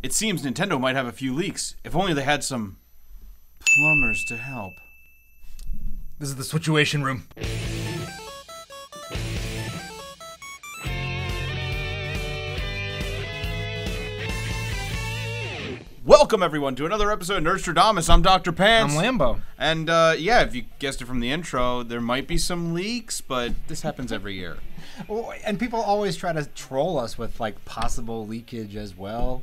It seems Nintendo might have a few leaks. If only they had some plumbers to help. This is the situation room. Welcome, everyone, to another episode of Nerdstrodamus. I'm Dr. Pants. I'm Lambo. And, yeah, if you guessed it from the intro, there might be some leaks, but this happens every year. Oh, and people always try to troll us with, like, possible leakage as well,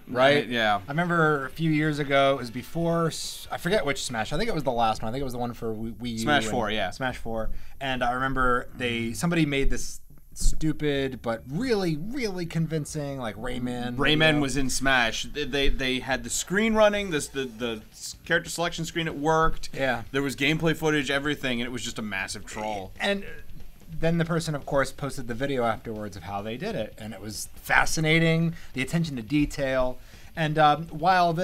right? Yeah. I remember a few years ago, it was before, I forget which Smash, I think it was the last one. I think it was the one for Wii U. Smash 4, yeah. Smash 4. And I remember somebody made this stupid but really, really convincing, like, Rayman. Rayman was in Smash. They had the screen running, the character selection screen, it worked. Yeah. There was gameplay footage, everything, and it was just a massive troll. And then the person, of course, posted the video afterwards of how they did it, and it was fascinating, the attention to detail. And while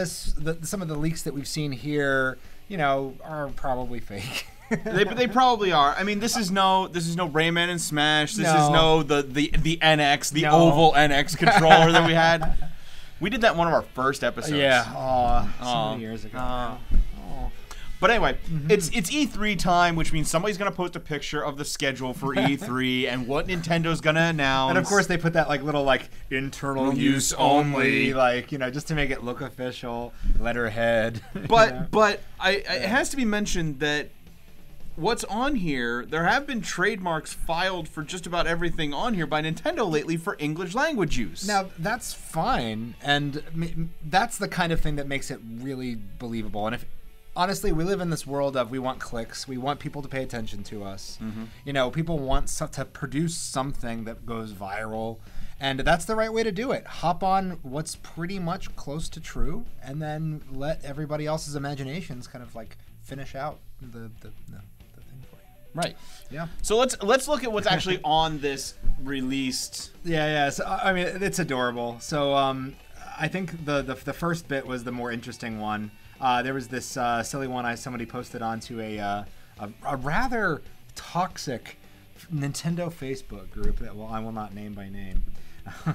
some of the leaks that we've seen here, you know, are probably fake. they probably are. I mean, this is no Rayman and Smash. This is no the NX, the oval NX controller that we had. We did that in one of our first episodes. Yeah, so many years ago. But anyway, it's E3 time, which means somebody's gonna post a picture of the schedule for E3 and what Nintendo's gonna announce. And of course, they put that like little like internal use only, like, you know, just to make it look official. Letterhead. But it has to be mentioned that what's on here, there have been trademarks filed for just about everything on here by Nintendo lately for English language use. Now, that's fine, and that's the kind of thing that makes it really believable. And if honestly, we live in this world of we want clicks, we want people to pay attention to us. You know, people want to produce something that goes viral, and that's the right way to do it. Hop on what's pretty much close to true, and then let everybody else's imaginations kind of like finish out the thing for you. Right. Yeah. So let's look at what's actually on this released. Yeah. So I mean, it's adorable. So I think the first bit was the more interesting one. There was this silly one somebody posted onto a rather toxic Nintendo Facebook group that I will not name by name,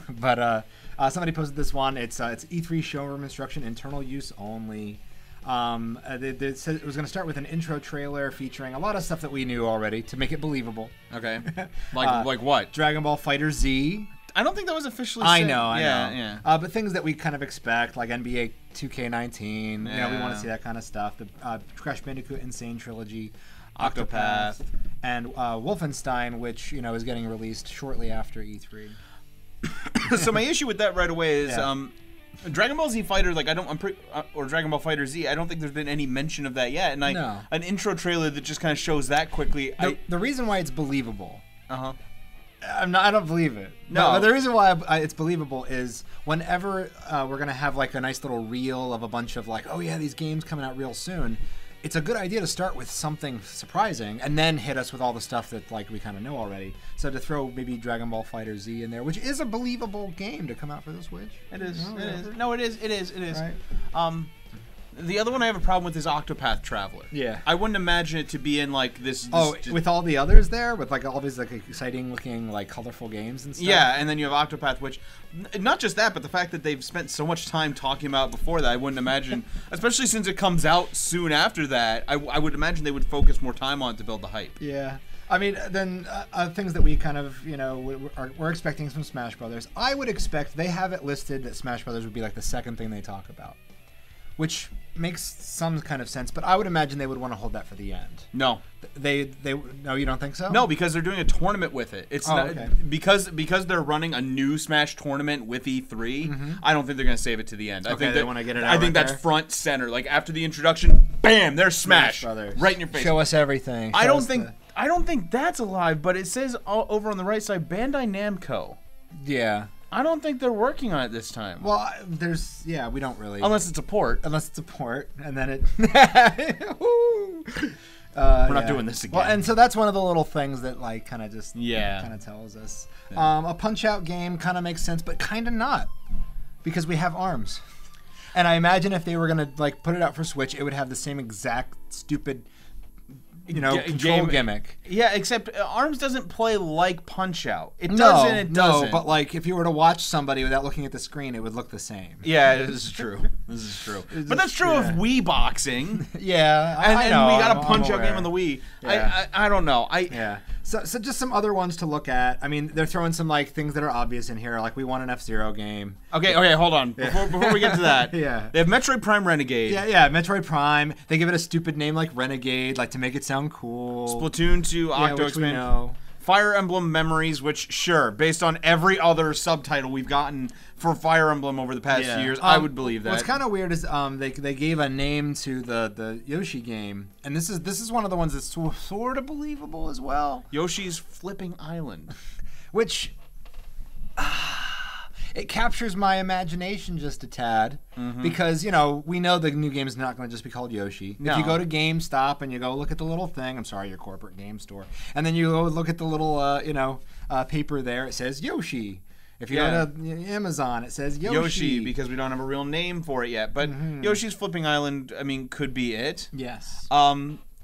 but somebody posted this one. It's E3 showroom instruction, internal use only. They said it was going to start with an intro trailer featuring a lot of stuff that we knew already to make it believable. Okay, like what? Dragon Ball Fighter Z. I don't think that was officially I said. know. Yeah. But things that we kind of expect, like NBA 2K19. You know, we want to see that kind of stuff. The Crash Bandicoot Insane Trilogy, Octopath, and Wolfenstein, which, you know, is getting released shortly after E3. So my issue with that right away is Dragon Ball Z Fighter, like or Dragon Ball Fighter Z, I don't think there's been any mention of that yet. And an intro trailer that just kind of shows that quickly. The reason why it's believable. I don't believe it. No. But the reason why it's believable is whenever we're going to have like a nice little reel of a bunch of like, oh yeah, these games coming out real soon, it's a good idea to start with something surprising and then hit us with all the stuff that like we kind of know already. So to throw maybe Dragon Ball Fighter Z in there, which is a believable game to come out for the Switch. It is. It is. Right. The other one I have a problem with is Octopath Traveler. Yeah. I wouldn't imagine it to be in like this. With all the others there, with like all these like exciting looking like colorful games and stuff. Yeah, and then you have Octopath, which, not just that, but the fact that they've spent so much time talking about before that, I wouldn't imagine, especially since it comes out soon after that, I would imagine they would focus more time on it to build the hype. Yeah. I mean, then things that we kind of, you know, we're expecting from Smash Brothers. I would expect they have it listed that Smash Brothers would be like the second thing they talk about, which makes some kind of sense, but I would imagine they would want to hold that for the end. No. No, you don't think so? No, because they're doing a tournament with it. It's not, okay. because they're running a new Smash tournament with E3. I don't think they're going to save it to the end. I think they want to get it out. I think right that's there. front center. Like after the introduction, bam, there's Smash Brothers. right in your face. Show us everything. I don't think that's alive, but it says over on the right side, Bandai Namco. Yeah. I don't think they're working on it this time. Well, we don't really. Unless it's a port. And then it. We're not doing this again. Well, and so that's one of the little things that like kind of just kind of tells us. Yeah. A Punch-Out game kind of makes sense, but kind of not, because we have ARMS. And I imagine if they were gonna like put it out for Switch, it would have the same exact stupid control gimmick. Yeah, except ARMS doesn't play like Punch-Out. It does and it doesn't. No, but like if you were to watch somebody without looking at the screen, it would look the same. Yeah, this is true. This is true. But that's true of Wii boxing. Yeah, and know, we got a Punch-Out game on the Wii. Yeah. I don't know. So just some other ones to look at. I mean, they're throwing some like things that are obvious in here. Like we want an F-Zero game. Okay, hold on. Before we get to that, they have Metroid Prime Renegade. Yeah, Metroid Prime. They give it a stupid name like Renegade, like to make it sound cool. Splatoon 2, Octo Expand. Fire Emblem Memories, which sure, based on every other subtitle we've gotten for Fire Emblem over the past few years, I would believe that. What's kind of weird is they gave a name to the Yoshi game, and this is one of the ones that's sort of believable as well. Yoshi's Flipping Island, which it captures my imagination just a tad, because we know the new game is not going to just be called Yoshi. No. If you go to GameStop and you go look at the little thing, I'm sorry, your corporate game store, and then you go look at the little paper there, it says Yoshi. If you go to Amazon, it says Yoshi. Because we don't have a real name for it yet. But Yoshi's Flipping Island, I mean, could be it. Yes.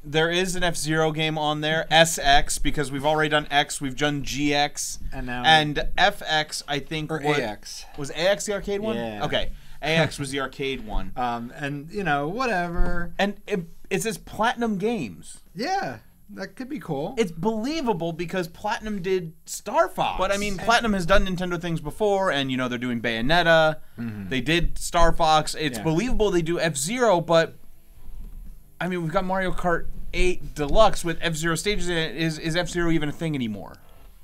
There is an F-Zero game on there, SX, because we've already done X, we've done GX, and FX, I think, or AX. Was AX the arcade one? Yeah. Okay, AX was the arcade one. And whatever. And it says Platinum Games. Yeah. That could be cool. It's believable because Platinum did Star Fox. But I mean, Platinum has done Nintendo things before, and they're doing Bayonetta. They did Star Fox. It's believable they do F-Zero, but I mean, we've got Mario Kart 8 Deluxe with F-Zero stages in it. Is F-Zero even a thing anymore?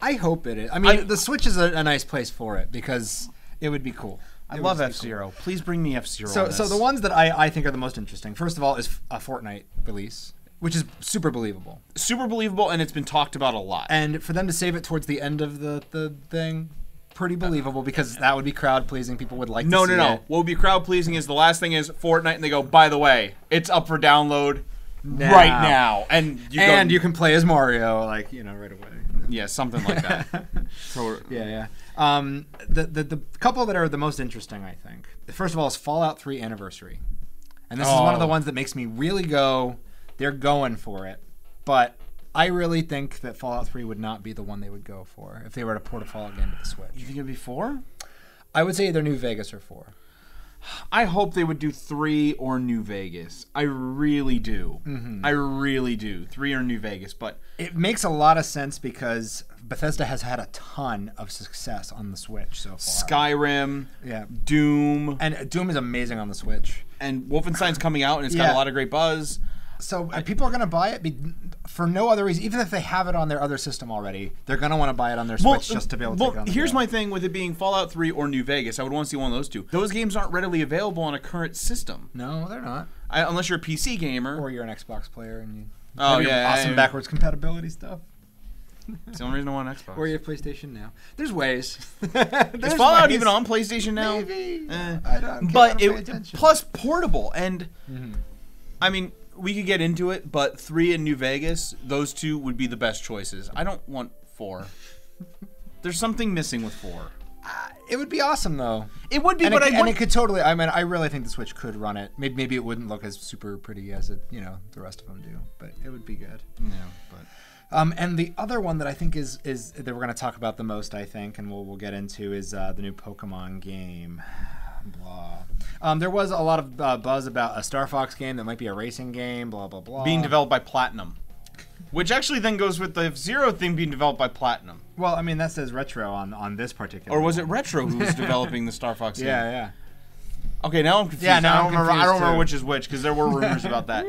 I hope it is. I mean, the Switch is a nice place for it because it would be cool. I love F-Zero. Cool. Please bring me F-Zero. So the ones that I think are the most interesting, first of all, is a Fortnite release, which is super believable. Super believable, and it's been talked about a lot. And for them to save it towards the end of the thing, pretty believable, because that would be crowd pleasing. People would like to see it. No. What would be crowd pleasing is the last thing is Fortnite, and they go, by the way, it's up for download right now. And you can play as Mario, right away. Yeah, something like that. Yeah. The couple that are the most interesting, I think. First of all, is Fallout 3 Anniversary. And this is one of the ones that makes me really go, they're going for it. But I really think that Fallout 3 would not be the one they would go for if they were to port a Fallout game to the Switch. You think it'd be 4? I would say either New Vegas or 4. I hope they would do 3 or New Vegas. I really do. I really do. 3 or New Vegas, but it makes a lot of sense because Bethesda has had a ton of success on the Switch so far. Skyrim, Doom. And Doom is amazing on the Switch. And Wolfenstein's coming out, and it's got a lot of great buzz. So people are going to buy it for no other reason. Even if they have it on their other system already, they're going to want to buy it on their Switch just to be able to take it on the here's my thing with it being Fallout 3 or New Vegas. I would want to see one of those two. Those games aren't readily available on a current system. No, they're not. Unless you're a PC gamer. Or you're an Xbox player and you awesome backwards compatibility stuff. It's the only reason I want an Xbox. Or you have PlayStation Now. There's ways. Is Fallout even on PlayStation Now? Maybe. Plus portable. And, I mean, we could get into it, but 3 in New Vegas, those two would be the best choices. I don't want 4. There's something missing with 4. It would be awesome, though. It would be, and it could totally. I mean, I really think the Switch could run it. Maybe it wouldn't look as super pretty as the rest of them do, but it would be good. Yeah, but. And the other one that I think is that we're going to talk about the most, I think, and we'll get into is the new Pokemon game. Blah. There was a lot of buzz about a Star Fox game that might be a racing game. Blah blah blah. Being developed by Platinum, which actually then goes with the F-Zero thing being developed by Platinum. Well, I mean that says Retro on this particular. Or was it Retro who was developing the Star Fox game? Yeah. Okay, now I'm confused. Yeah, now I don't remember which is which because there were rumors about that.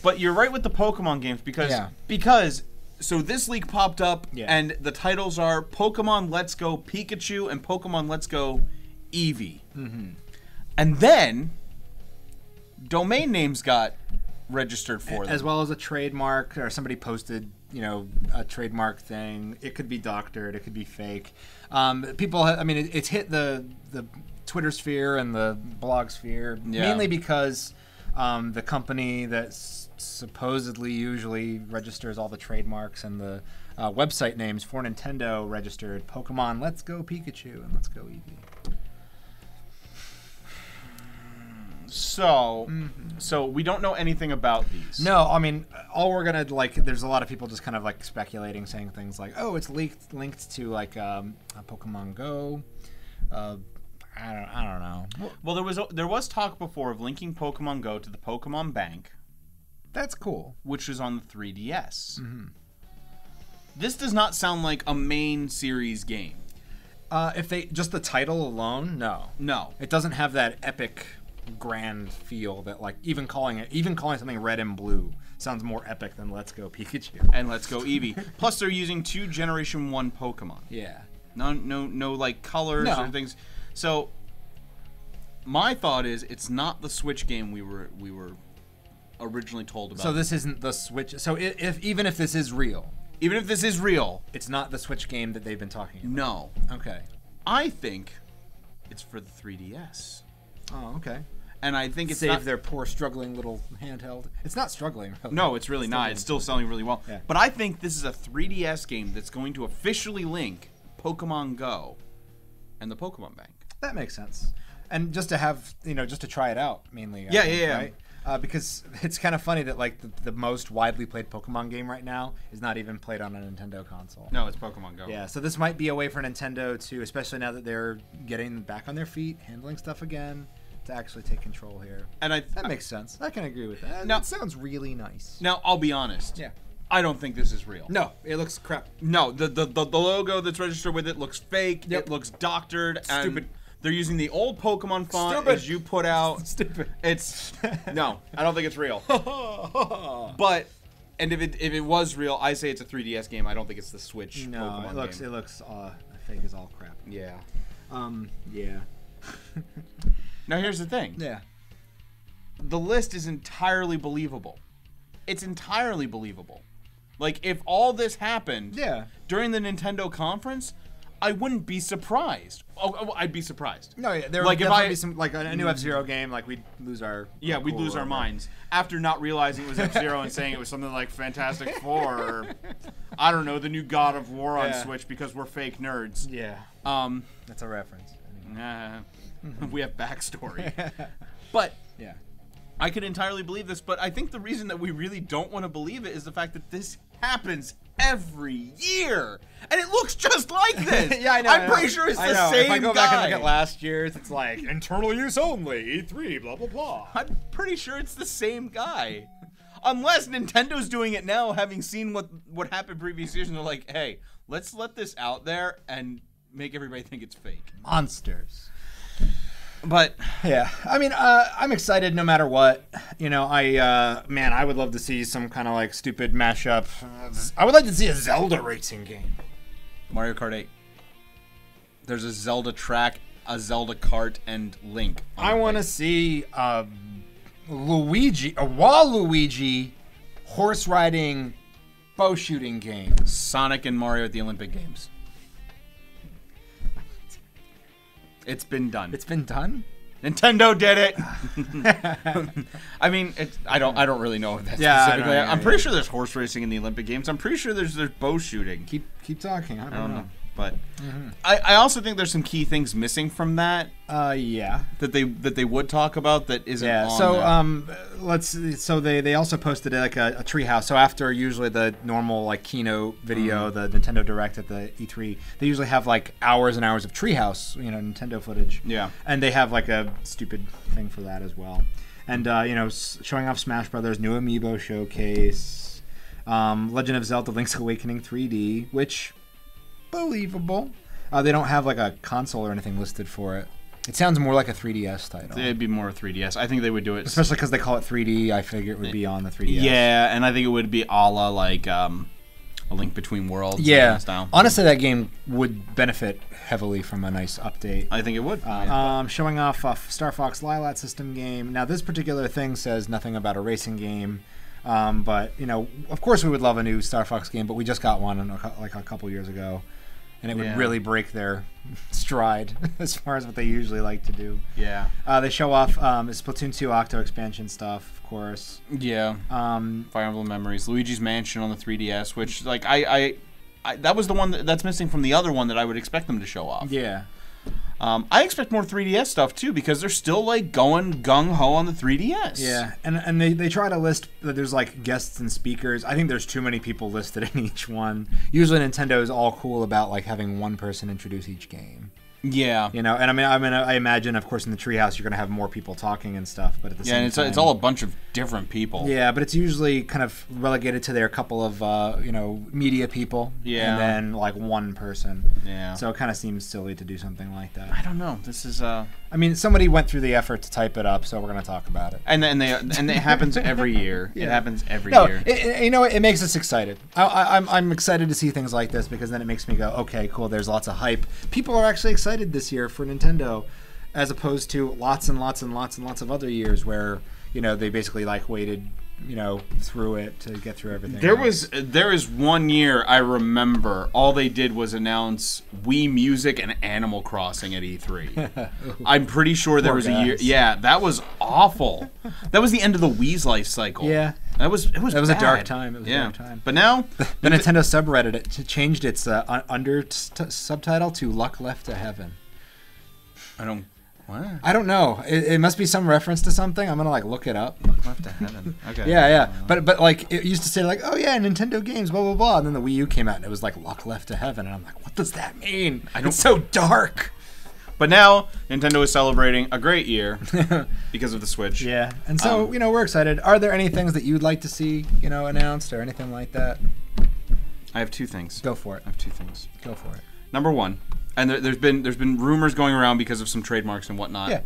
But you're right with the Pokemon games because so this leak popped up and the titles are Pokemon Let's Go Pikachu and Pokemon Let's Go Eevee. And then domain names got registered for them. As well as a trademark, or somebody posted, a trademark thing. It could be doctored, it could be fake. It's hit the Twitter sphere and the blog sphere, mainly because the company that supposedly usually registers all the trademarks and the website names for Nintendo registered Pokemon Let's Go Pikachu and Let's Go Eevee. So we don't know anything about these. No, I mean, all we're gonna like. There's a lot of people just kind of like speculating, saying things like, "Oh, it's linked to like a Pokemon Go." I don't know. Well, there was talk before of linking Pokemon Go to the Pokemon Bank. That's cool. Which was on the 3DS. Mm-hmm. This does not sound like a main series game. If they just the title alone, no, it doesn't have that epic, grand feel that like even calling something Red and Blue sounds more epic than Let's Go Pikachu and Let's Go Eevee. Plus, they're using 2 Generation 1 Pokemon. Yeah. No, like colors or things. So, my thought is it's not the Switch game we were originally told about. So this isn't the Switch. So even if this is real. Even if this is real, it's not the Switch game that they've been talking about. No. Okay. I think it's for the 3DS. Oh, okay. And I think it's Save their poor struggling little handheld. It's not struggling. Really. No, it's really not. It's still selling really well. Yeah. But I think this is a 3DS game that's going to officially link Pokemon Go and the Pokemon Bank. That makes sense. And just to have, just to try it out, mainly. Yeah. Right? Because it's kind of funny that like the most widely played Pokemon game right now is not even played on a Nintendo console. No, it's Pokemon Go. Yeah, so this might be a way for Nintendo to, especially now that they're getting back on their feet, handling stuff again, to actually take control here. And that makes sense. I can agree with that. That sounds really nice. Now, I'll be honest. Yeah. I don't think this is real. No, it looks crap. No, the logo that's registered with it looks fake. Yep. It looks doctored. Stupid. And they're using the old Pokemon font as you put out. Stupid. It's no, I don't think it's real. But if it was real, I say it's a 3DS game. I don't think it's the Switch. No, Pokemon game. It looks fake as all crap. Yeah. Yeah. Now here's the thing. Yeah. The list is entirely believable. It's entirely believable. Like if all this happened during the Nintendo conference, I wouldn't be surprised. Oh, I'd be surprised. No, yeah, there would definitely be some like a new F-Zero game. Like we'd lose our we'd lose our minds after not realizing it was F-Zero and saying it was something like Fantastic Four or I don't know, the new God of War on Switch because we're fake nerds. Yeah. That's a reference. We have backstory. But I could entirely believe this. But I think the reason that we really don't want to believe it is the fact that this happens every year, and it looks just like this. Yeah, I know. I'm pretty sure it's the same guy. If I go back and look at last year's, it's like internal use only, E3, blah blah blah. I'm pretty sure it's the same guy, unless Nintendo's doing it now, having seen what happened previous years, and they're like, hey, let's let this out there and make everybody think it's fake. Monsters. But yeah, I mean, I'm excited no matter what. I would love to see some kind of like stupid mashup. I would like to see a Zelda racing game. Mario Kart 8. There's a Zelda track, a Zelda kart, and Link. I want to see a Waluigi horse riding bow shooting game. Sonic and Mario at the Olympic Games. It's been done. It's been done? Nintendo did it. I mean, I don't really know if that's specifically. I'm pretty sure there's horse racing in the Olympic Games. I'm pretty sure there's bow shooting. Keep talking. I don't know. But I also think there's some key things missing from that. Yeah. That they would talk about that isn't on there. So they also posted like a Treehouse. So after usually the normal like keynote video, the Nintendo Direct at the E3, they usually have like hours and hours of Treehouse, Nintendo footage. Yeah. And they have like a stupid thing for that as well. And showing off Smash Brothers new Amiibo showcase, Legend of Zelda: Link's Awakening 3D, which believable. They don't have like a console or anything listed for it. It sounds more like a 3DS title. It'd be more a 3DS. I think they would do it. Especially because they call it 3D. I figure it would be on the 3DS. Yeah, and I think it would be a la like A Link Between Worlds. Yeah. Style. Honestly, that game would benefit heavily from a nice update. I think it would. Showing off Star Fox Lilat system game. Now, this particular thing says nothing about a racing game. But, of course we would love a new Star Fox game, but we just got one like a couple years ago. And it would really break their stride as far as what they usually like to do. Yeah. They show off Splatoon 2 Octo expansion stuff, of course. Yeah. Fire Emblem Memories. Luigi's Mansion on the 3DS, which, like, I that was the one that's missing from the other one that I would expect them to show off. Yeah. I expect more 3DS stuff too because they're still like going gung ho on the 3DS. Yeah, and they try to list that there's like guests and speakers. I think there's too many people listed in each one. Usually Nintendo is all cool about like having one person introduce each game. Yeah, you know, and I imagine, of course, in the Treehouse you're gonna have more people talking and stuff, but at the same time, it's all a bunch of different people. Yeah, but it's usually kind of relegated to their couple of media people, and then like one person. Yeah, so it kind of seems silly to do something like that. I don't know. This is I mean, somebody went through the effort to type it up, so we're gonna talk about it. And it happens every year. Yeah. It happens every year. It makes us excited. I'm excited to see things like this because then it makes me go, okay, cool. There's lots of hype. People are actually excited this year for Nintendo, as opposed to lots and lots and lots and lots of other years where they basically like waited through it to get through everything. There is one year I remember all they did was announce Wii Music and Animal Crossing at E3. I'm pretty sure there was a year. Yeah, that was awful. That was the end of the Wii's life cycle. Yeah. That was a dark time. It was a dark time. But now the Nintendo subreddit changed its subtitle to "Luck Left to Heaven." What? I don't know. It must be some reference to something. I'm gonna like look it up. Luck Left to Heaven. Okay. Yeah. But like it used to say like, oh yeah, Nintendo games, blah blah blah, and then the Wii U came out and it was like Luck Left to Heaven, and I'm like, what does that mean? It's so dark. But now Nintendo is celebrating a great year because of the Switch. Yeah, and so we're excited. Are there any things that you'd like to see announced or anything like that? I have two things. Go for it. I have two things. Go for it. Number one, and there's been rumors going around because of some trademarks and whatnot. Yeah.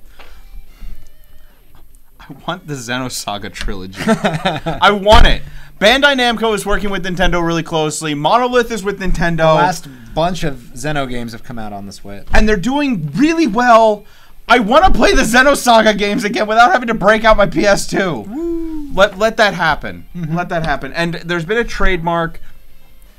I want the Xenosaga trilogy. I want it. Bandai Namco is working with Nintendo really closely. Monolith is with Nintendo. The last bunch of Xeno games have come out on the Switch. And they're doing really well. I want to play the Xenosaga games again without having to break out my PS2. Woo. Let that happen. Mm-hmm. Let that happen. And there's been a trademark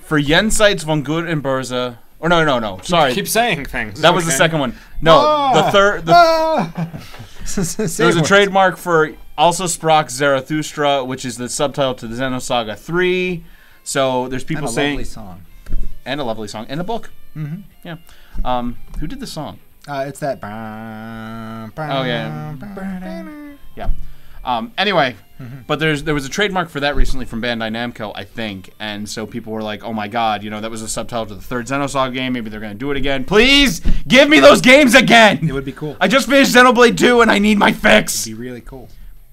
for Jenseits von Gut and Berza. Or no. Sorry. Keep saying things. That was the second one. No, the third. There was a trademark for Also Sprach Zarathustra, which is the subtitle to the Xenosaga 3. So there's people saying. And a lovely song. And a book. Mm-hmm. Yeah. Who did the song? It's that. Oh, yeah. Yeah. Anyway, but there was a trademark for that recently from Bandai Namco, I think, and so people were like, "Oh my God, that was a subtitle to the third Xenosaga game. Maybe they're going to do it again. Please give me those games again." It would be cool. I just finished Xenoblade 2, and I need my fix. It'd be really cool.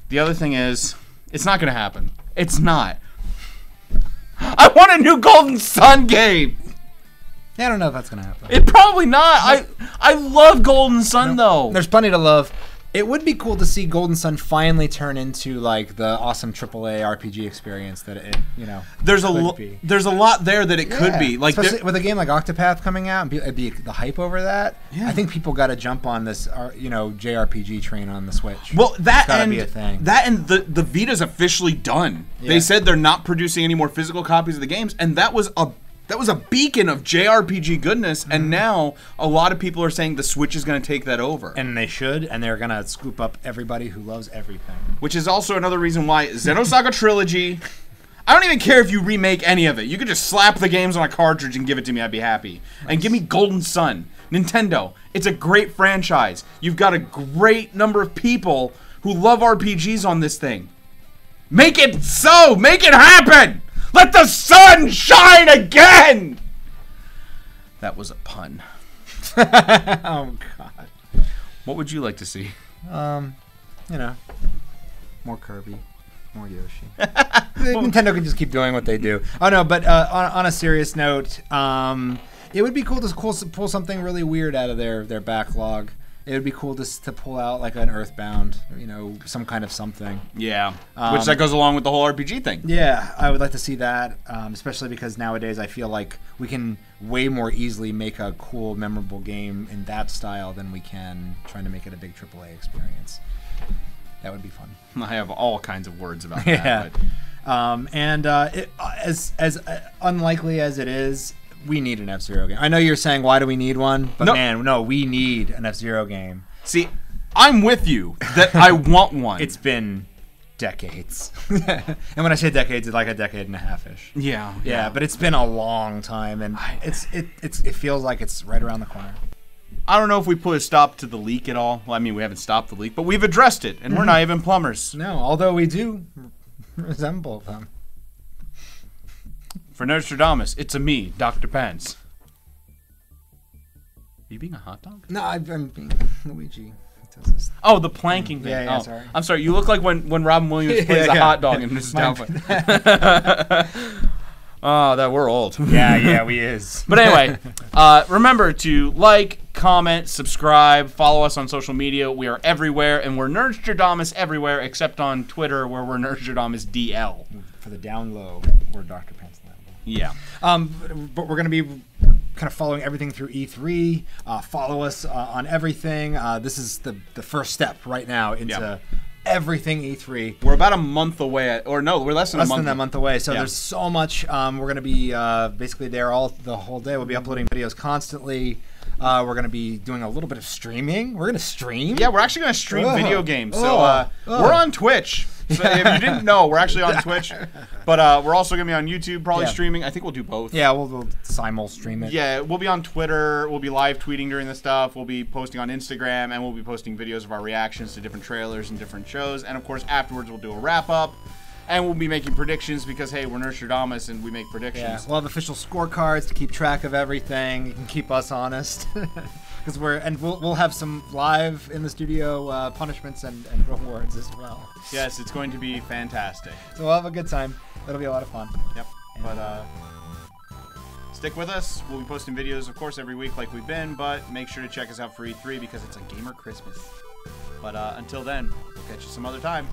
The other thing is, it's not going to happen. It's not. I want a new Golden Sun game. Yeah, I don't know if that's going to happen. It probably not. I love Golden Sun though. There's plenty to love. It would be cool to see Golden Sun finally turn into like the awesome AAA RPG experience that it there's a lot there that it could be, like especially with a game like Octopath coming out and be the hype over that. Yeah. I think people got to jump on this JRPG train on the Switch. Well, that gotta be a thing. That and the Vita's officially done. Yeah. They said they're not producing any more physical copies of the games, and that was a beacon of JRPG goodness, and now a lot of people are saying the Switch is going to take that over. And they should, and they're going to scoop up everybody who loves everything. Which is also another reason why Xenosaga Trilogy, I don't even care if you remake any of it. You could just slap the games on a cartridge and give it to me, I'd be happy. Nice. And give me Golden Sun. Nintendo, it's a great franchise. You've got a great number of people who love RPGs on this thing. Make it so! Make it happen! Let the sun shine again! That was a pun. Oh, God. What would you like to see? More Kirby, more Yoshi. Nintendo can just keep doing what they do. Oh, no, but on a serious note, it would be cool to pull something really weird out of their backlog. It would be cool to pull out like an Earthbound, some kind of something. Yeah, which that goes along with the whole RPG thing. Yeah, I would like to see that, especially because nowadays I feel like we can way more easily make a cool, memorable game in that style than we can trying to make it a big AAA experience. That would be fun. I have all kinds of words about that. Yeah. As unlikely as it is, we need an F-Zero game. I know you're saying, why do we need one? But no, we need an F-Zero game. See, I'm with you that I want one. It's been decades. And when I say decades, it's like a decade and a half-ish. Yeah. But it's been a long time, and it feels like it's right around the corner. I don't know if we put a stop to the leak at all. Well, I mean, we haven't stopped the leak, but we've addressed it, and we're not even plumbers. No, although we do resemble them. For Nerdstrodamus, it's a me, Dr. Pants. Are you being a hot dog? No, I'm being Luigi. Oh, the planking thing. Yeah, oh. sorry. I'm sorry. You look like when Robin Williams plays a hot dog in Mrs. Doubtfire. Oh, that we're old. Yeah, we is. But anyway, remember to like, comment, subscribe, follow us on social media. We are everywhere, and we're Nerdstrodamus everywhere except on Twitter, where we're Nerdstrodamus DL. For the down low, we're Dr. Pants Lambo. Yeah. But we're going to be kind of following everything through E3. Follow us on everything. This is the first step right now into everything E3. We're about a month away, we're less than a month. Less than a month away. So there's so much. We're going to be basically there the whole day. We'll be uploading videos constantly. We're going to be doing a little bit of streaming. We're going to stream? Yeah, we're actually going to stream video games. So we're on Twitch. So if you didn't know, we're actually on Twitch. But we're also going to be on YouTube, probably streaming. I think we'll do both. Yeah, we'll simul stream it. Yeah, we'll be on Twitter. We'll be live tweeting during this stuff. We'll be posting on Instagram, and we'll be posting videos of our reactions to different trailers and different shows. And, of course, afterwards we'll do a wrap-up. And we'll be making predictions because, hey, we're Nerdstrodamus and we make predictions. Yeah, we'll have official scorecards to keep track of everything. You can keep us honest. Because we'll have some live in the studio punishments and rewards as well. Yes, it's going to be fantastic. So we'll have a good time. It'll be a lot of fun. Yep. But stick with us. We'll be posting videos, of course, every week like we've been. But make sure to check us out for E3 because it's a gamer Christmas. But until then, we'll catch you some other time.